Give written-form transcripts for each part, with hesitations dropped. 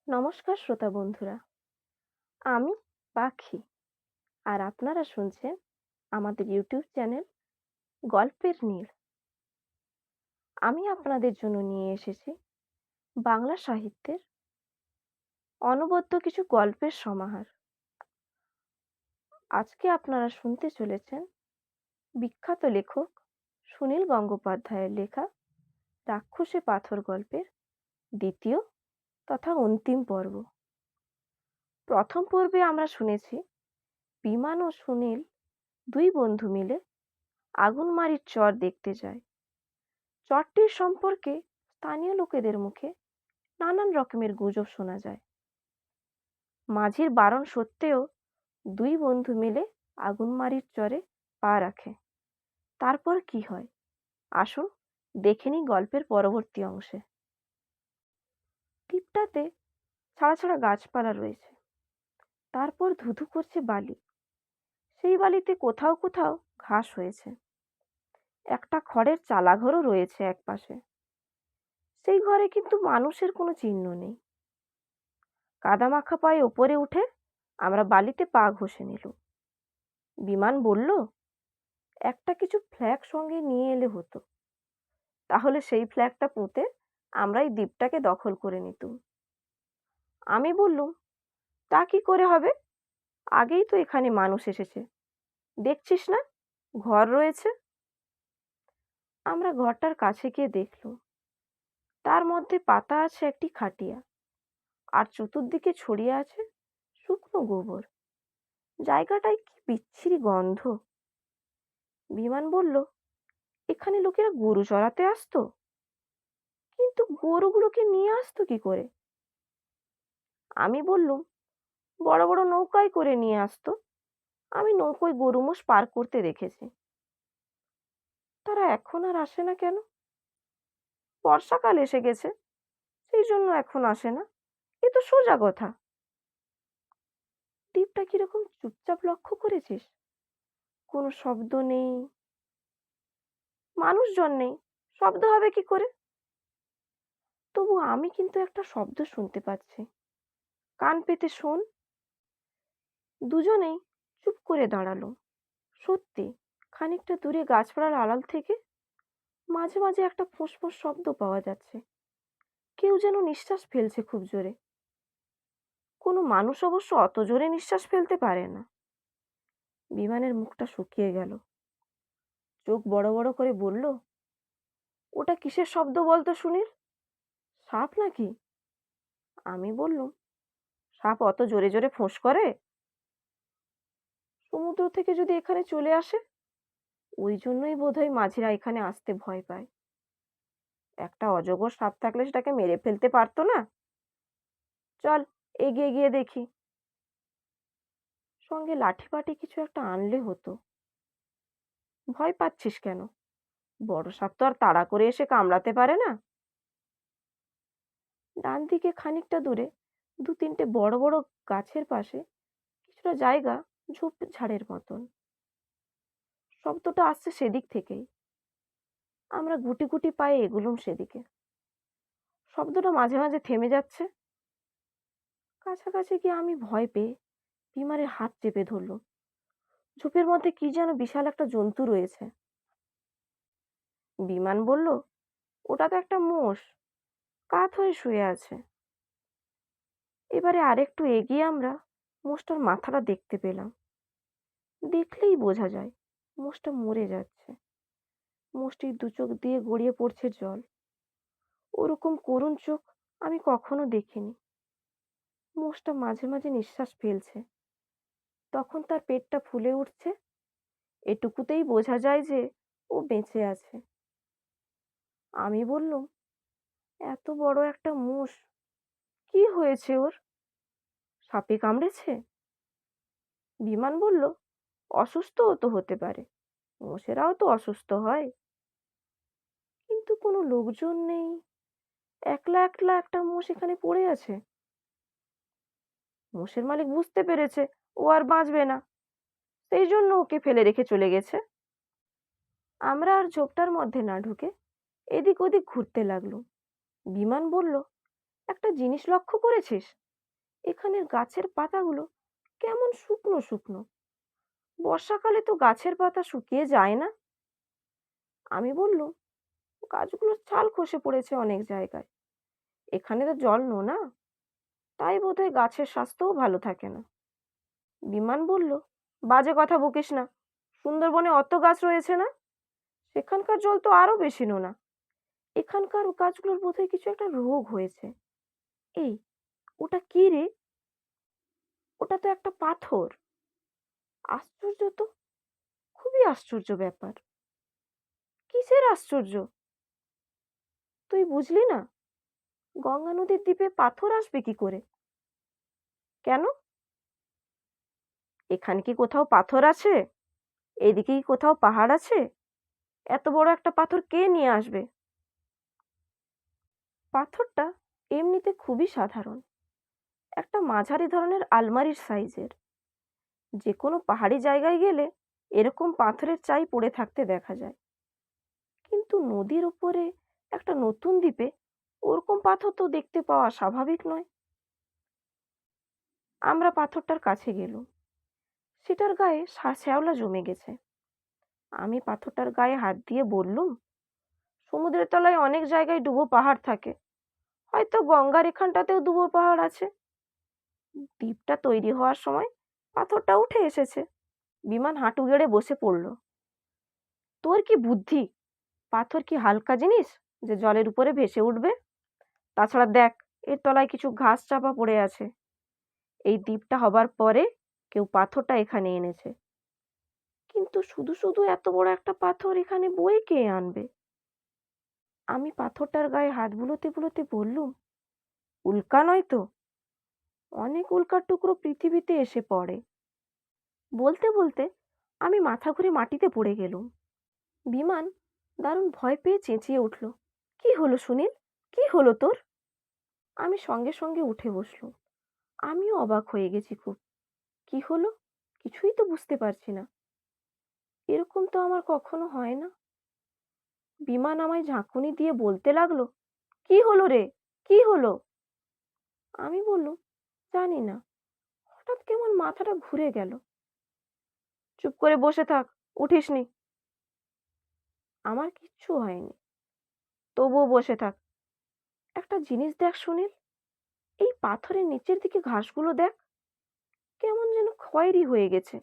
নমস্কার শ্রোতা বন্ধুরা, আমি পাখি আর আপনারা শুনছেন আমাদের ইউটিউব চ্যানেল গল্পের নীড়। আমি আপনাদের জন্য নিয়ে এসেছি বাংলা সাহিত্যের অনবদ্য কিছু গল্পের সমাহার। আজকে আপনারা শুনতে চলেছেন বিখ্যাত লেখক সুনীল গঙ্গোপাধ্যায়ের লেখা রাক্ষসে পাথর গল্পের দ্বিতীয় তথা অন্তিম পর্ব। প্রথম পর্বে আমরা শুনেছি বিমান ও সুনীল দুই বন্ধু মিলে আগুনমারির চর দেখতে যায়। চরটির সম্পর্কে স্থানীয় লোকেদের মুখে নানান রকমের গুজব শোনা যায়। মাঝির বারণ সত্ত্বেও দুই বন্ধু মিলে আগুনমারির চরে পা রাখে। তারপর কি হয়, আসুন দেখে নিই গল্পের পরবর্তী অংশে। দ্বীপটাতে ছাড়া ছাড়া গাছপালা রয়েছে, তারপর ধুধু করছে বালি। সেই বালিতে কোথাও কোথাও ঘাস হয়েছে। একটা খড়ের চালাঘরও রয়েছে একপাশে। সেই ঘরে কিন্তু মানুষের কোনো চিহ্ন নেই। কাদামাখা পায়ে উপরে উঠে আমরা বালিতে পা ঘষে নিলুম। বিমান বলল, একটা কিছু ফ্ল্যাগ সঙ্গে নিয়ে এলে হতো, তাহলে সেই ফ্ল্যাগটা পুঁতে আমরা এই দ্বীপটাকে দখল করে নিতুম। আমি বললুম, তা কি করে হবে? আগেই তো এখানে মানুষ এসেছে, দেখছিস না ঘর রয়েছে। আমরা ঘরটার কাছে গিয়ে দেখলুম তার মধ্যে পাতা আছে একটি খাটিয়া, আর চতুর্দিকে ছড়িয়ে আছে শুকনো গোবর। জায়গাটায় কি বিচ্ছিরি গন্ধ। বিমান বলল, এখানে লোকেরা গরু চড়াতে আসতো, কিন্তু গরুগুলোকে নিয়ে আসতো কি করে? আমি বললুম, বড় বড় নৌকায় করে নিয়ে আসতো। আমি নৌকোয় গরু মোষ পার করতে দেখেছি। তারা এখন আর আসে না কেন? বর্ষাকাল এসে গেছে, সেই জন্য এখন আসে না। এ তো সোজা কথা। দ্বীপটা কিরকম চুপচাপ লক্ষ্য করেছিস? কোনো শব্দ নেই, মানুষজন নেই, শব্দ হবে কি করে? তবু আমি কিন্তু একটা শব্দ শুনতে পাচ্ছি, কান পেতে শোন। দুজনেই চুপ করে দাঁড়ালো। সত্যি, খানিকটা দূরে গাছপালার আড়াল থেকে মাঝে মাঝে একটা ফোঁস-ফোঁস শব্দ পাওয়া যাচ্ছে। কেউ যেন নিঃশ্বাস ফেলছে খুব জোরে। কোনো মানুষ অবশ্য অত জোরে নিঃশ্বাস ফেলতে পারে না। বিমানের মুখটা শুকিয়ে গেল। চোখ বড় বড় করে বলল, ওটা কিসের শব্দ বলতো সুনীল? সাপ নাকি? আমি বললুম, সাপ অত জোরে জোরে ফোঁস করে? সমুদ্র থেকে যদি এখানে চলে আসে, ওই জন্যই বোধহয় মাঝিরা এখানে আসতে ভয় পায়। একটা অজগর সাপ থাকলে সেটাকে মেরে ফেলতে পারতো না? চল, এগিয়ে গিয়ে দেখি। সঙ্গে লাঠি পাটি কিছু একটা আনলে হতো। ভয় পাচ্ছিস কেন? বড় সাপ তো আর তাড়া করে এসে কামড়াতে পারে না। ডান দিকে খানিকটা দূরে দু তিনটে বড় বড় গাছের পাশে কিছুটা জায়গা ঝোপ ঝাড়ের মতন। শব্দটা আসছে সেদিক থেকেই। আমরা গুটি গুটি পায়ে এগুলুম সেদিকে। শব্দটা মাঝে মাঝে থেমে যাচ্ছে। কাছাকাছি গিয়ে আমি ভয় পেয়ে বিমানের হাত চেপে ধরলুম। ঝোপের মধ্যে কি যেন বিশাল একটা জন্তু রয়েছে। বিমান বলল, ওটা তো একটা মোষ, কাত হয়ে শুয়ে আছে। এবারে আরেকটু এগিয়ে আমরা মোষটার মাথাটা দেখতে পেলাম। দেখলেই বোঝা যায় মোষটা মরে যাচ্ছে। মোষটির দু চোখ দিয়ে গড়িয়ে পড়ছে জল। ওরকম করুণ চোখ আমি কখনো দেখিনি। মোষটা মাঝে মাঝে নিঃশ্বাস ফেলছে, তখন তার পেটটা ফুলে উঠছে। এটুকুতেই বোঝা যায় যে ও বেঁচে আছে। আমি বললুম, এত বড় একটা মোষ, কি হয়েছে ওর? সাপে কামড়েছে? বিমান বলল, অসুস্থও তো হতে পারে, মোষেরাও তো অসুস্থ হয়। কিন্তু কোনো লোকজন নেই, একলা একলা একটা মোষ এখানে পড়ে আছে। মোষের মালিক বুঝতে পেরেছে ও আর বাঁচবে না, সেই জন্য ওকে ফেলে রেখে চলে গেছে। আমরা আর ঝোপটার মধ্যে না ঢুকে এদিক ওদিক ঘুরতে লাগলো। বিমান বলল, একটা জিনিস লক্ষ্য করেছিস? এখানের গাছের পাতাগুলো কেমন শুকনো শুকনো। বর্ষাকালে তো গাছের পাতা শুকিয়ে যায় না। আমি বললুম, গাছগুলোর ছাল খসে পড়েছে অনেক জায়গায়। এখানে তো জল নোনা, তাই বোধহয় গাছের স্বাস্থ্যও ভালো থাকে না। বিমান বলল, বাজে কথা বকিস না। সুন্দরবনে অত গাছ রয়েছে না? সেখানকার জল তো আরো বেশি নোনা। এখানকার গাছগুলোর বোধহয় কিছু একটা রোগ হয়েছে। এই, ওটা কি রে? ওটা তো একটা পাথর। আশ্চর্য তো, খুবই আশ্চর্য ব্যাপার। কিসের আশ্চর্য? তুই বুঝলি না? গঙ্গা নদীর দ্বীপে পাথর আসবে কি করে? কেন? এখানে কি কোথাও পাথর আছে? এদিকে কি কোথাও পাহাড় আছে? এত বড় একটা পাথর কে নিয়ে আসবে? পাথরটা এমনিতে খুবই সাধারণ, একটা মাঝারি ধরনের আলমারির সাইজের। যে কোনো পাহাড়ি জায়গায় গেলে এরকম পাথরের চাই পড়ে থাকতে দেখা যায়, কিন্তু নদীর উপরে একটা নতুন দ্বীপে ওরকম পাথর তো দেখতে পাওয়া স্বাভাবিক নয়। আমরা পাথরটার কাছে গেলুম। সেটার গায়ে শ্যাওলা জমে গেছে। আমি পাথরটার গায়ে হাত দিয়ে বললুম, সমুদ্রের তলায় অনেক জায়গায় ডুবো পাহাড় থাকে, হয়তো গঙ্গার এখানটাতেও ডুবো পাহাড় আছে। দ্বীপটা তৈরি হওয়ার সময় পাথরটা উঠে এসেছে। বিমান হাঁটু গেড়ে বসে পড়ল। তোর কি বুদ্ধি! পাথর কি হালকা জিনিস যে জলের উপরে ভেসে উঠবে? তাছাড়া দেখ, এর তলায় কিছু ঘাস চাপা পড়ে আছে। এই দ্বীপটা হবার পরে কেউ পাথরটা এখানে এনেছে, কিন্তু শুধু শুধু এত বড় একটা পাথর এখানে বয়ে কে আনবে? আমি পাথরটার গায়ে হাত বুলোতে বুলোতে বললুম, উল্কা নয় তো? অনেক উল্কার টুকরো পৃথিবীতে এসে পড়ে। বলতে বলতে আমি মাথা ঘুরে মাটিতে পড়ে গেলুম। বিমান দারুণ ভয় পেয়ে চেঁচিয়ে উঠল, কি হলো সুনীল? কি হলো তোর? আমি সঙ্গে সঙ্গে উঠে বসলুম। আমিও অবাক হয়ে গেছি খুব। কি হলো কিছুই তো বুঝতে পারছি না। এরকম তো আমার কখনো হয় না। বিমান আমায় ঝাঁকুনি দিয়ে বলতে লাগলো, কি হলো রে, কি হলো? আমি বললুম, জানি না, হঠাৎ কেমন মাথাটা ঘুরে গেল। চুপ করে বসে থাক, উঠিসনি। আমার কিচ্ছু হয়নি, তবুও বসে থাক। একটা জিনিস দেখ সুনীল, এই পাথরের নিচের দিকে ঘাসগুলো দেখ, কেমন যেন খয়েরি হয়ে গেছে।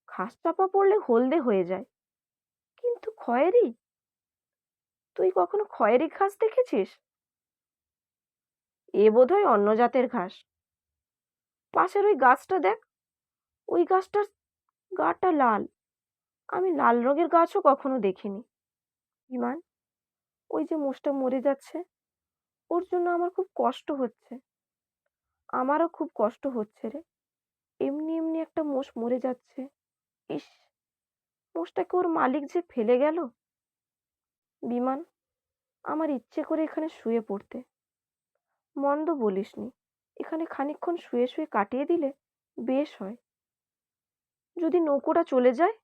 ঘাস চাপা পড়লে হলদে হয়ে যায়, কিন্তু খয়েরি? তুই কখনো খয়েরি ঘাস দেখেছিস? এ বোধহয় অন্য জাতের ঘাস। পাশের ওই গাছটা দেখ, ওই গাছটার গাটা লাল। আমি লাল রঙের গাছও কখনো দেখিনি। ইমান, ওই যে মোষটা মরে যাচ্ছে, ওর জন্য আমার খুব কষ্ট হচ্ছে। আমারও খুব কষ্ট হচ্ছে রে। এমনি এমনি একটা মোষ মরে যাচ্ছে। ইস, মোষটাকে ওর মালিক যে ফেলে গেল। বিমান, আমার ইচ্ছে করে এখানে শুয়ে পড়তে। মন্দ বলিসনি, এখানে খানিকক্ষণ শুয়ে শুয়ে কাটিয়ে দিলে বেশ হয়। যদি নৌকোটা চলে যায়?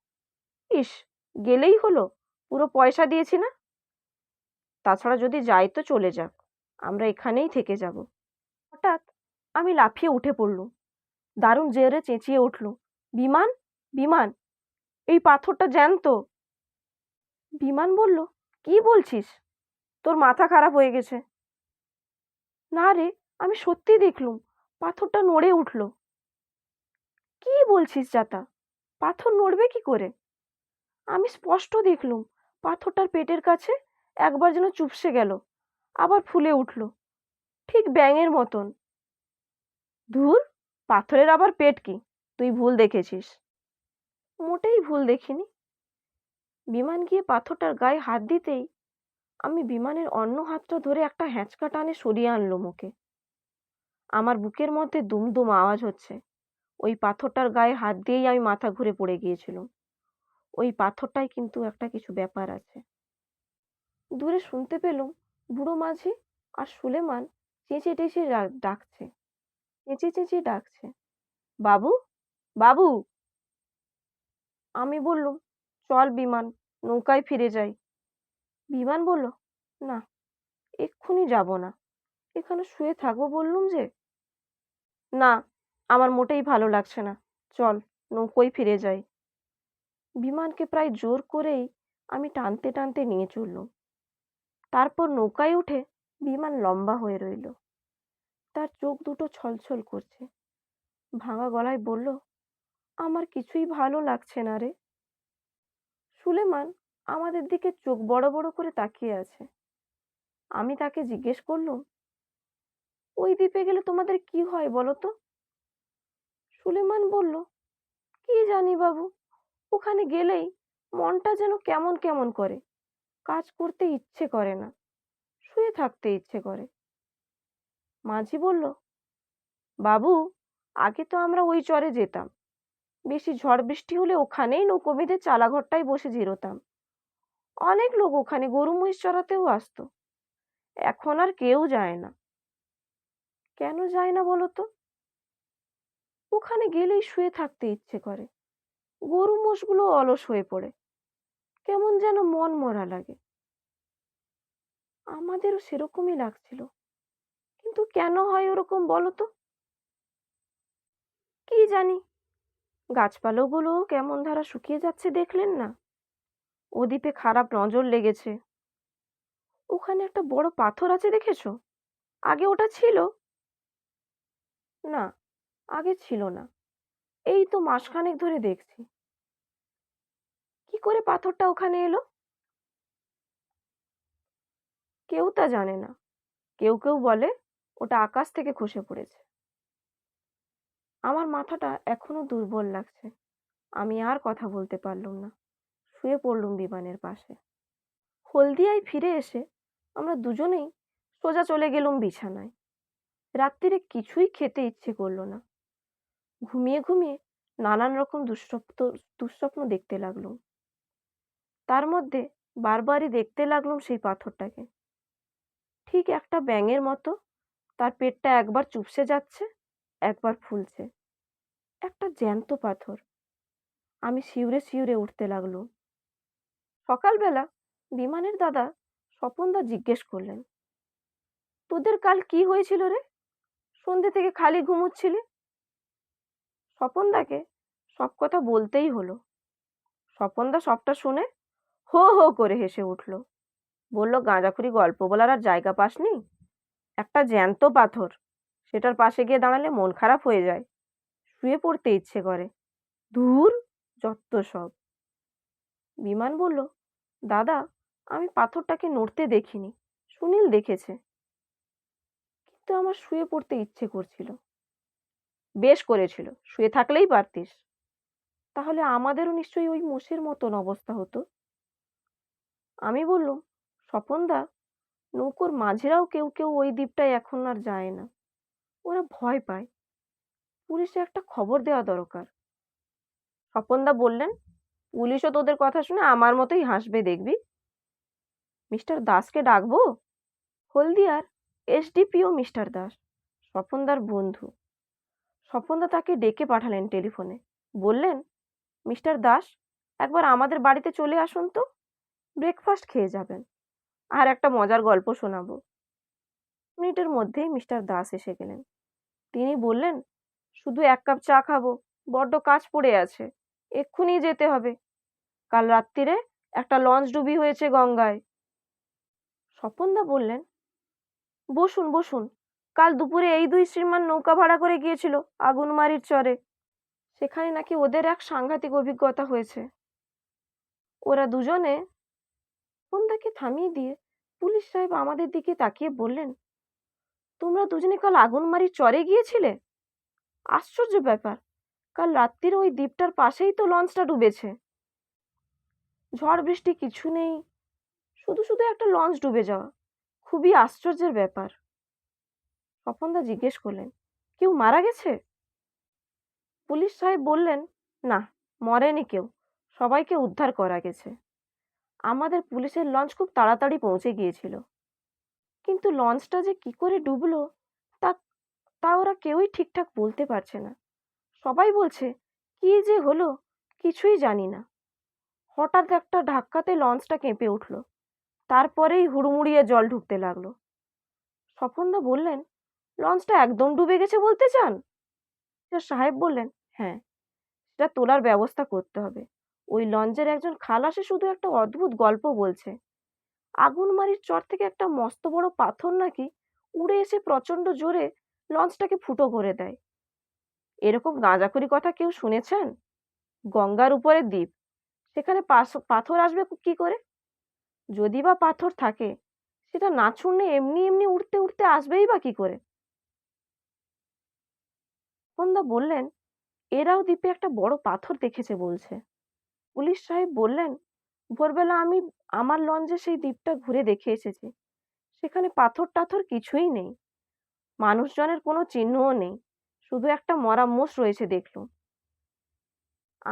ইস, গেলেই হলো, পুরো পয়সা দিয়েছি না। তাছাড়া যদি যাই তো চলে যাক, আমরা এখানেই থেকে যাব। হঠাৎ আমি লাফিয়ে উঠে পড়লুম। দারুণ জোরে চেঁচিয়ে উঠল, বিমান, বিমান, এই পাথরটা জ্যান্ত। বিমান বলল, কি বলছিস? তোর মাথা খারাপ হয়ে গেছে। না রে, আমি সত্যি দেখলুম, পাথরটা নড়ে উঠল। কি বলছিস যাতা? পাথর নড়বে কি করে? আমি স্পষ্ট দেখলুম, পাথরটার পেটের কাছে একবার যেন চুপসে গেল, আবার ফুলে উঠল, ঠিক ব্যাঙের মতন। ধুর, পাথরের আবার পেট কি? তুই ভুল দেখেছিস। মোটেই ভুল দেখিনি। বিমান গিয়ে পাথরটার গায়ে হাত দিতেই আমি বিমানের অন্য হাতটা ধরে একটা হ্যাঁচকা টানে সরিয়ে আনলুম ওকে। আমার বুকের মধ্যে দুমদুম আওয়াজ হচ্ছে। ওই পাথরটার গায়ে হাত দিয়েই আমি মাথা ঘুরে পড়ে গিয়েছিলুম। ওই পাথরটায় কিন্তু একটা কিছু ব্যাপার আছে। দূরে শুনতে পেলুম বুড়ো মাঝি আর সুলেমান চেঁচিয়ে টেঁচিয়ে ডাকছে, চেঁচিয়ে চেঁচিয়ে ডাকছে, বাবু, বাবু। আমি বললুম, চল বিমান, নৌকায় ফিরে যাই। বিমান বলল, না, এক্ষুনি যাব না, এখানে শুয়ে থাকবো বললুম যে। না, আমার মোটেই ভালো লাগছে না, চল নৌকোয় ফিরে যাই। বিমানকে প্রায় জোর করেই আমি টানতে টানতে নিয়ে চললুম। তারপর নৌকায় উঠে বিমান লম্বা হয়ে রইল। তার চোখ দুটো ছলছল করছে। ভাঙা গলায় বলল, আমার কিছুই ভালো লাগছে না রে। সুলেমান আমাদের দিকে চোখ বড় বড় করে তাকিয়ে আছে। আমি তাকে জিজ্ঞেস করলুম, ওই দ্বীপে গেলে তোমাদের কি হয় বলো তো? সুলেমান বলল, কি জানি বাবু, ওখানে গেলেই মনটা যেন কেমন কেমন করে, কাজ করতে ইচ্ছে করে না, শুয়ে থাকতে ইচ্ছে করে। মাঝি বলল, বাবু, আগে তো আমরা ওই চরে যেতাম, বেশি ঝড় বৃষ্টি হলে ওখানেই নৌকো বেঁধে চালাঘরটায় বসে জিরোতাম। অনেক লোক ওখানে গরু মহিষ চড়াতেও আসতো। এখন আর কেউ যায় না। কেন যায় না বলো তো? ওখানে গেলেই শুয়ে থাকতে ইচ্ছে করে, গরু মোষগুলো অলস হয়ে পড়ে, কেমন যেন মন মরা লাগে। আমাদেরও সেরকমই লাগছিল, কিন্তু কেন হয় ওরকম বলো তো? কি জানি। গাছপালাগুলো কেমন ধারা শুকিয়ে যাচ্ছে দেখলেন না? ও দ্বীপে খারাপ নজর লেগেছে। ওখানে একটা বড় পাথর আছে দেখেছো? আগে ওটা ছিল? না, আগে ছিল না। এই তো মাসখানেক ধরে দেখছি। কি করে পাথরটা ওখানে এলো? কেউ তা জানে না। কেউ কেউ বলে ওটা আকাশ থেকে খসে পড়েছে। আমার মাথাটা এখনো দুর্বল লাগছে। আমি আর কথা বলতে পারলুম না। শুয়ে পড়লুম বিমানের পাশে। হলদিয়ায় ফিরে এসে আমরা দুজনেই সোজা চলে গেলুম বিছানায়। রাত্তিরে কিছুই খেতে ইচ্ছে করলো না। ঘুমিয়ে ঘুমিয়ে নানান রকম দুঃস্বপ্ন দেখতে লাগলুম। তার মধ্যে বারবারই দেখতে লাগলুম সেই পাথরটাকে, ঠিক একটা ব্যাঙের মতো। তার পেটটা একবার চুপসে যাচ্ছে, একবার ফুলছে। একটা জ্যান্ত পাথর। আমি শিউরে শিউরে উঠতে লাগলুম। সকালবেলা বিমানের দাদা স্বপনদা জিজ্ঞেস করলেন, তোদের কাল কি হয়েছিল রে? সন্ধ্যে থেকে খালি ঘুমুচ্ছিলি। স্বপনদাকে সব কথা বলতেই হলো। স্বপনদা সবটা শুনে হো হো করে হেসে উঠল। বলল, গাঁজাখুরি গল্প বলার আর জায়গা পাসনি? একটা জ্যান্ত পাথর, সেটার পাশে গিয়ে দাঁড়ালে মন খারাপ হয়ে যায়, শুয়ে পড়তে ইচ্ছে করে। ধুর, যত সব। বিমান বলল, দাদা, আমি পাথরটাকে নড়তে দেখিনি, সুনীল দেখেছে, কিন্তু আমার শুয়ে পড়তে ইচ্ছে করছিল। বেশ করেছিল, শুয়ে থাকলেই পারতিস। তাহলে আমাদেরও নিশ্চয়ই ওই মোষের মতন অবস্থা হতো। আমি বললুম, স্বপনদা, নৌকোর মাঝিরাও কেউ কেউ ওই দ্বীপটায় এখন আর যায় না। ওরা ভয় পায়। পুলিশে একটা খবর দেওয়া দরকার। স্বপনদা বললেন, পুলিশও তোদের কথা শুনে আমার মতোই হাসবে দেখবি। মিস্টার দাসকে ডাকবো? হলদিয়ার এসডিপিও মিস্টার দাস, স্বপনদার বন্ধু। স্বপনদা তাকে ডেকে পাঠালেন টেলিফোনে। বললেন, মিস্টার দাস, একবার আমাদের বাড়িতে চলে আসুন তো, ব্রেকফাস্ট খেয়ে যাবেন, আর একটা মজার গল্প শোনাবো। মিনিটের মধ্যেই মিস্টার দাস এসে গেলেন। তিনি বললেন, শুধু এক কাপ চা খাবো, বড্ড কাজ পড়ে আছে, এক্ষুনি যেতে হবে। কাল রাত্তিরে একটা লঞ্চ ডুবি হয়েছে গঙ্গায়। স্বপনদা বললেন, বসুন বসুন, কাল দুপুরে এই দুই শ্রীমান নৌকা ভাড়া করে গিয়েছিল আগুনমারির চরে। সেখানে নাকি ওদের এক সাংঘাতিক অভিজ্ঞতা হয়েছে। ওরা দুজনে। সন্ধ্যাকে থামিয়ে দিয়ে পুলিশ সাহেব আমাদের দিকে তাকিয়ে বললেন, তোমরা দুজনে কাল আগুনমারির চরে গিয়েছিলে? আশ্চর্য ব্যাপার, কাল রাত্রিরে ওই দ্বীপটার পাশেই তো লঞ্চটা ডুবেছে। ঝড় বৃষ্টি কিছু নেই, শুধু শুধু একটা লঞ্চ ডুবে যাওয়া, খুবই আশ্চর্যের ব্যাপার। স্বপনদা জিজ্ঞেস করলেন, কেউ মারা গেছে? পুলিশ সাহেব বললেন, না, মরেনি কেউ, সবাইকে উদ্ধার করা গেছে। আমাদের পুলিশের লঞ্চ খুব তাড়াতাড়ি পৌঁছে গিয়েছিল, কিন্তু লঞ্চটা যে কি করে ডুবলো তা তা ওরা কেউই ঠিকঠাক বলতে পারছে না। সবাই বলছে, কি যে হলো কিছুই জানি না। হঠাৎ একটা ধাক্কাতে লঞ্চটা কেঁপে উঠলো, তারপরেই হুড়মুড়িয়ে জল ঢুকতে লাগলো। স্বপনদা বললেন, লঞ্চটা একদম ডুবে গেছে বলতে চান? অফিসার সাহেব বললেন, হ্যাঁ, সেটা তোলার ব্যবস্থা করতে হবে। ওই লঞ্চের একজন খালাসি শুধু একটা অদ্ভুত গল্প বলছে। আগুনমারির চর থেকে একটা মস্ত বড় পাথর নাকি উড়ে এসে প্রচন্ড জোরে লঞ্চটাকে ফুটো করে দেয়। এরকম গাঁজাখুরি কথা কেউ শুনেছেন? গঙ্গার উপরে দ্বীপ, সেখানে পাথর আসবে কি করে? যদি বা পাথর থাকে, সেটা না ছুঁড়লে এমনি এমনি উড়তে উড়তে আসবেই বা কি করে? সন্ধ্যা বললেন, এরাও দ্বীপে একটা বড় পাথর দেখেছে বলছে। পুলিশ সাহেব বললেন, ভোরবেলা আমি আমার লঞ্চে সেই দ্বীপটা ঘুরে দেখে এসেছি। সেখানে পাথর টাথর কিছুই নেই, মানুষজনের কোনো চিহ্নও নেই, শুধু একটা মরা মোষ রয়েছে দেখলুম।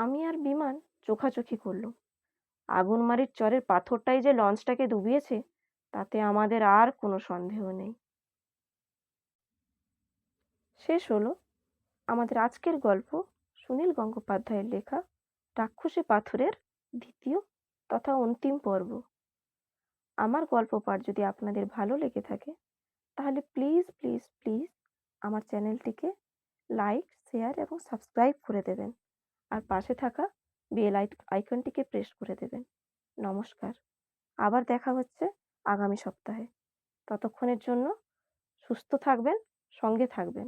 আমি আর বিমান চোখাচোখি করলুম। আগুনমারির চরের পাথরটাই যে লঞ্চটাকে ডুবিয়েছে, তাতে আমাদের আর কোনো সন্দেহ নেই। শেষ হলো আমাদের আজকের গল্প, সুনীল গঙ্গোপাধ্যায়ের লেখা রাক্ষসী পাথরের দ্বিতীয় তথা অন্তিম পর্ব। আমার গল্প পাঠ যদি আপনাদের ভালো লেগে থাকে, তাহলে প্লিজ প্লিজ প্লিজ আমার চ্যানেলটিকে লাইক, শেয়ার এবং সাবস্ক্রাইব করে দেবেন, আর পাশে থাকা বেল আইকনটিকে প্রেস করে দেবেন। নমস্কার। আবার দেখা হচ্ছে আগামী সপ্তাহে। ততক্ষণের জন্য সুস্থ থাকবেন, সঙ্গে থাকবেন।